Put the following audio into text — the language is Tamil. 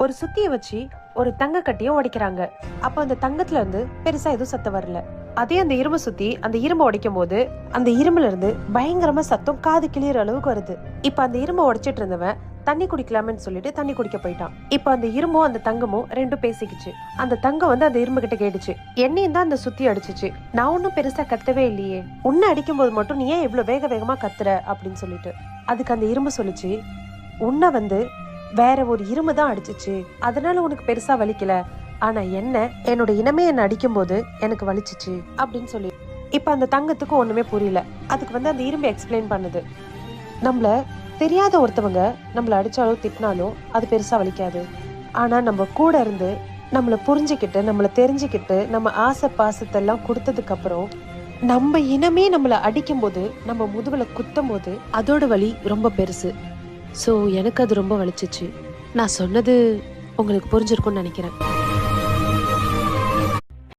ஒரு சுத்திய வச்சு ஒரு தங்க கட்டிய உடைக்கிறாங்க. அப்ப அந்த தங்கத்துல இருந்து பெருசா எதுவும் சத்தம் வரல. அதே அந்த இரும்பு சுத்தி அந்த இரும்பை உடைக்கும் போது அந்த இரும்புல இருந்து பயங்கரமா சத்தம் காது கிளியற அளவுக்கு வருது. இப்ப அந்த இரும்பை உடைச்சிட்டு இருந்தவன் தண்ணி குடிக்கலாமேன்னு சொல்லிட்டு தண்ணி குடிக்க போயிட்டான். இப்ப அந்த இரும்பும் அந்த தங்கமும் ரெண்டும் பேசிக்கிச்சு. அந்த தங்கம் வந்து அந்த இரும்பு கிட்ட கேட்டுச்சு, என்னையும் தான் அந்த சுத்தி அடிச்சிச்சு, நான் ஒன்னும் பெருசா கத்தவே இல்லையே, உன்னை அடிக்கும் போது மட்டும் நீ ஏன் இவ்வளவு வேக வேகமா கத்துற அப்படின்னு சொல்லிட்டு. அதுக்கு அந்த இரும்பு சொல்லிச்சு, உன்னை வந்து வேற ஒரு இரும்பு தான் அடிச்சிச்சு, அதனால உனக்கு பெருசா வலிக்கல, ஆனா என்னோட இனமே என்ன அடிக்கும் போது எனக்கு வலிச்சிச்சு அப்படின்னு சொல்லி. இப்ப அந்த தங்கத்துக்கு ஒண்ணுமே புரியல. அதுக்கு வந்து அந்த இரும்பு எக்ஸ்பிளைன் பண்ணுது, நம்மள தெரியாத ஒருத்தவங்க நம்மள அடிச்சாலும் திட்டினாலும் அது பெருசா வலிக்காது. ஆனா நம்ம கூட இருந்து நம்மள புரிஞ்சுக்கிட்டு நம்மள தெரிஞ்சுக்கிட்டு நம்ம ஆசை பாசத்தை எல்லாம் கொடுத்ததுக்கு அப்புறம் நம்ம இனமே நம்மள அடிக்கும் போது நம்ம முதுகுல குத்தும் போது அதோட வலி ரொம்ப பெருசு. ஸோ எனக்கு அது ரொம்ப வலிச்சிச்சு. நான் சொன்னது உங்களுக்கு புரிஞ்சிருக்கும்னு நினைக்கிறேன்.